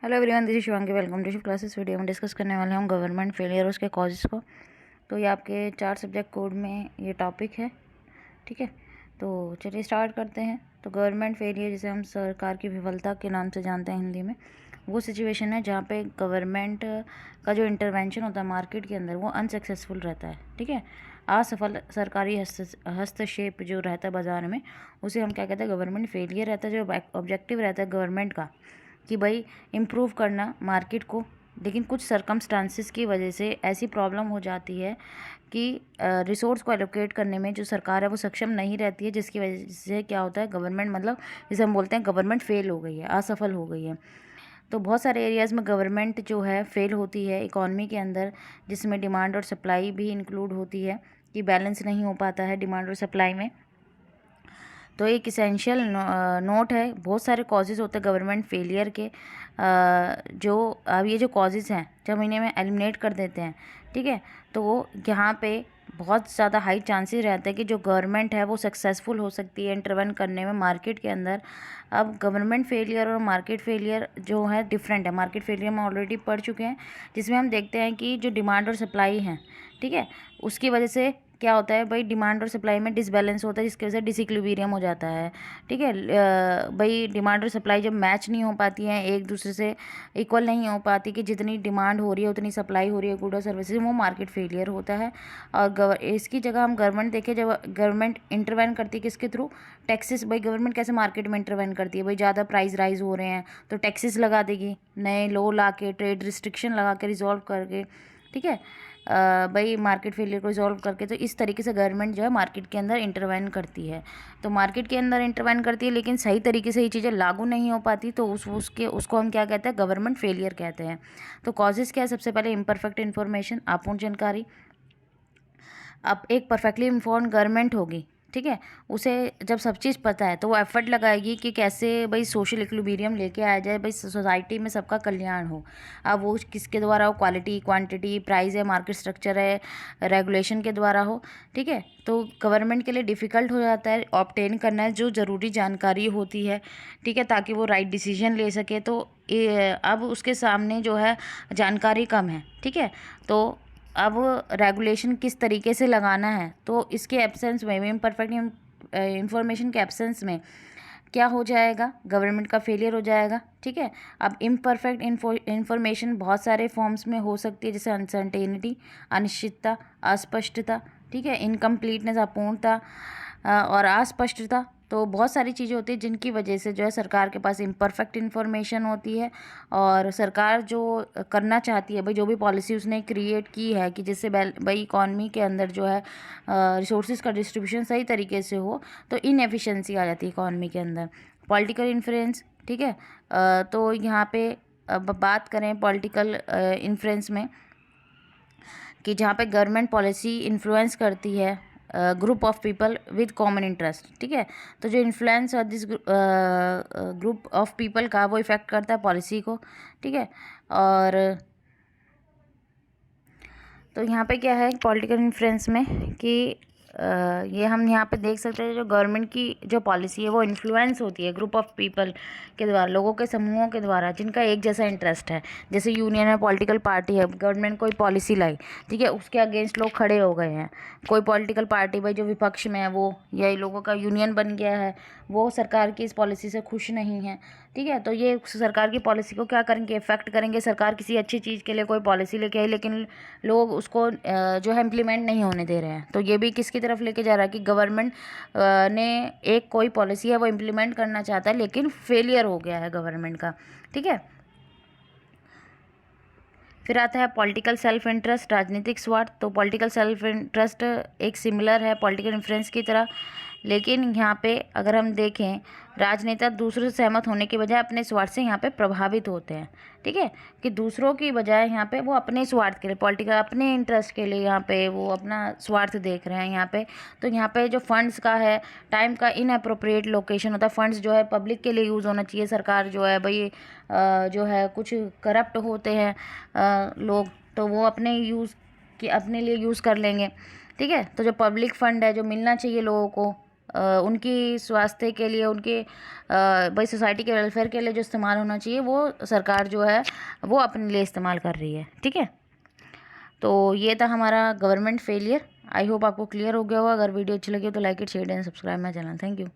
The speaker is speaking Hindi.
Hello everyone, this is Shivangi. Welcome to Shiv classes. Video में डिस्कस करने वाले हम गवर्नमेंट फेलियर और उसके कॉजेज़ को। तो ये आपके 4 सब्जेक्ट कोड में ये टॉपिक है, ठीक है। तो चलिए स्टार्ट करते हैं। तो गवर्नमेंट फेलियर, जिसे हम सरकार की विफलता के नाम से जानते हैं हिंदी में, वो सिचुएशन है जहाँ पे गवर्नमेंट का जो इंटरवेंशन होता है मार्केट के अंदर वो अनसक्सेसफुल रहता है, ठीक है। असफल सरकारी हस्तक्षेप जो रहता है बाज़ार में, उसे हम क्या कहते हैं, गवर्नमेंट फेलियर रहता है। जो ऑब्जेक्टिव रहता है गवर्नमेंट का कि भाई इम्प्रूव करना मार्केट को, लेकिन कुछ सरकमस्टांसिस की वजह से ऐसी प्रॉब्लम हो जाती है कि रिसोर्स को एलोकेट करने में जो सरकार है वो सक्षम नहीं रहती है, जिसकी वजह से क्या होता है, गवर्नमेंट मतलब जिसे हम बोलते हैं गवर्नमेंट फेल हो गई है, असफल हो गई है। तो बहुत सारे एरियाज़ में गवर्नमेंट जो है फेल होती है इकॉनमी के अंदर, जिसमें डिमांड और सप्लाई भी इंक्लूड होती है कि बैलेंस नहीं हो पाता है डिमांड और सप्लाई में। तो एक इसेंशियल नोट है, बहुत सारे कॉजेज़ होते हैं गवर्नमेंट फेलियर के, जो अब ये जो कॉजेज़ हैं जब इन्हें में एलिमिनेट कर देते हैं, ठीक है, तो वो यहाँ पे बहुत ज़्यादा हाई चांसेस रहते हैं कि जो गवर्नमेंट है वो सक्सेसफुल हो सकती है इंटरवन करने में मार्केट के अंदर। अब गवर्नमेंट फेलियर और मार्केट फेलियर जो है डिफरेंट है। मार्केट फेलियर में ऑलरेडी पढ़ चुके हैं, जिसमें हम देखते हैं कि जो डिमांड और सप्लाई हैं, ठीक है, उसकी वजह से क्या होता है भाई, डिमांड और सप्लाई में डिसबैलेंस होता है, जिसकी वजह से डिसइक्विलिब्रियम हो जाता है, ठीक है। भाई डिमांड और सप्लाई जब मैच नहीं हो पाती हैं, एक दूसरे से इक्वल नहीं हो पाती कि जितनी डिमांड हो रही है उतनी सप्लाई हो रही है गुड और सर्विसेज, वो मार्केट फेलियर होता है। और इसकी जगह हम गवर्नमेंट देखें, जब गवर्नमेंट इंटरवेन करती है किसके थ्रू, टैक्सेस। भाई गवर्नमेंट कैसे मार्केट में इंटरवेन करती है, भाई ज़्यादा प्राइस राइज हो रहे हैं तो टैक्सेस लगा देगी, नए लॉ ला के, ट्रेड रिस्ट्रिक्शन लगा के, रिजॉल्व करके, ठीक है, भाई मार्केट फेलियर को रिजॉल्व करके। तो इस तरीके से गवर्नमेंट जो है मार्केट के अंदर इंटरवेन करती है। तो मार्केट के अंदर इंटरवेन करती है, लेकिन सही तरीके से ये चीज़ें लागू नहीं हो पाती, तो उसको हम क्या कहते हैं, गवर्नमेंट फेलियर कहते हैं। तो कॉजेज़ क्या है, सबसे पहले इम्परफेक्ट इन्फॉर्मेशन, अपूर्ण जानकारी। अब एक परफेक्टली इन्फॉर्म गवर्नमेंट होगी, ठीक है, उसे जब सब चीज़ पता है तो वो एफर्ट लगाएगी कि कैसे भाई सोशल इक्विलिब्रियम लेके आया जाए, भाई सोसाइटी में सबका कल्याण हो। अब वो किसके द्वारा हो, क्वालिटी, क्वांटिटी, प्राइस है, मार्केट स्ट्रक्चर है, रेगुलेशन के द्वारा हो, ठीक है। तो गवर्नमेंट के लिए डिफ़िकल्ट हो जाता है ऑब्टेन करना है जो ज़रूरी जानकारी होती है, ठीक है, ताकि वो राइट डिसीजन ले सके। तो अब उसके सामने जो है जानकारी कम है, ठीक है। तो अब रेगुलेशन किस तरीके से लगाना है, तो इसके एब्सेंस में, इम्परफेक्ट इंफॉर्मेशन के एब्सेंस में क्या हो जाएगा, गवर्नमेंट का फेलियर हो जाएगा, ठीक है। अब इम्परफेक्ट इंफॉर्मेशन बहुत सारे फॉर्म्स में हो सकती है, जैसे अनसर्टेनिटी, अनिश्चितता, अस्पष्टता, ठीक है, इनकम्प्लीटनेस, अपूर्णता और अस्पष्टता। तो बहुत सारी चीज़ें होती हैं जिनकी वजह से जो है सरकार के पास इम्परफेक्ट इन्फॉर्मेशन होती है, और सरकार जो करना चाहती है, भाई जो भी पॉलिसी उसने क्रिएट की है कि जिससे भाई इकॉनमी के अंदर जो है रिसोर्सेज का डिस्ट्रीब्यूशन सही तरीके से हो, तो इनएफिशिएंसी आ जाती है इकॉनमी के अंदर। पॉलिटिकल इन्फ्लुएंस, ठीक है, तो यहाँ पे अब बात करें पॉलिटिकल इन्फ्लुएंस में, कि जहाँ पे गवर्नमेंट पॉलिसी इन्फ्लुएंस करती है group of people with common interest, ठीक है। तो जो इन्फ्लुएंस और दिस ग्रुप ऑफ पीपल का वो इफ़ेक्ट करता है पॉलिसी को, ठीक है। और तो यहाँ पे क्या है पॉलिटिकल इन्फ्लुएंस में कि ये हम यहाँ पे देख सकते हैं, जो गवर्नमेंट की जो पॉलिसी है वो इन्फ्लुएंस होती है ग्रुप ऑफ पीपल के द्वारा, लोगों के समूहों के द्वारा जिनका एक जैसा इंटरेस्ट है। जैसे यूनियन में पॉलिटिकल पार्टी है, गवर्नमेंट कोई पॉलिसी लाई, ठीक है, उसके अगेंस्ट लोग खड़े हो गए हैं। कोई पॉलिटिकल पार्टी भाई जो विपक्ष में है, वो यही लोगों का यूनियन बन गया है, वो सरकार की इस पॉलिसी से खुश नहीं है, ठीक है। तो ये सरकार की पॉलिसी को क्या करेंगे, इफेक्ट करेंगे। सरकार किसी अच्छी चीज़ के लिए कोई पॉलिसी लेके आई, लेकिन लोग उसको जो है इम्प्लीमेंट नहीं होने दे रहे हैं। तो ये भी किसकी तरफ लेके जा रहा है कि गवर्नमेंट ने एक कोई पॉलिसी है वो इम्प्लीमेंट करना चाहता है, लेकिन फेलियर हो गया है गवर्नमेंट का, ठीक है। फिर आता है पॉलिटिकल सेल्फ इंटरेस्ट, राजनीतिक स्वार्थ। तो पॉलिटिकल सेल्फ इंटरेस्ट एक सिमिलर है पॉलिटिकल इन्फ्लुएंस की तरह, लेकिन यहाँ पे अगर हम देखें, राजनेता दूसरों से सहमत होने के बजाय अपने स्वार्थ से यहाँ पे प्रभावित होते हैं, ठीक है, कि दूसरों की बजाय यहाँ पे वो अपने स्वार्थ के लिए, पॉलिटिकल अपने इंटरेस्ट के लिए यहाँ पे वो अपना स्वार्थ देख रहे हैं यहाँ पे। तो यहाँ पे जो फंड्स का है, टाइम का इनअप्रोप्रिएट लोकेशन होता है। फंड्स जो है पब्लिक के लिए यूज़ होना चाहिए। सरकार जो है भाई जो है कुछ करप्ट होते हैं लोग, तो वो अपने यूज़ कि अपने लिए यूज़ कर लेंगे, ठीक है। तो जो पब्लिक फ़ंड है जो मिलना चाहिए लोगों को, उनकी स्वास्थ्य के लिए, उनके भाई सोसाइटी के वेलफेयर के लिए जो इस्तेमाल होना चाहिए वो सरकार जो है वो अपने लिए इस्तेमाल कर रही है। ठीक है, तो ये था हमारा गवर्नमेंट फेलियर। आई होप आपको क्लियर हो गया होगा। अगर वीडियो अच्छी लगी हो तो like it, share and subscribe my channel. Thank you.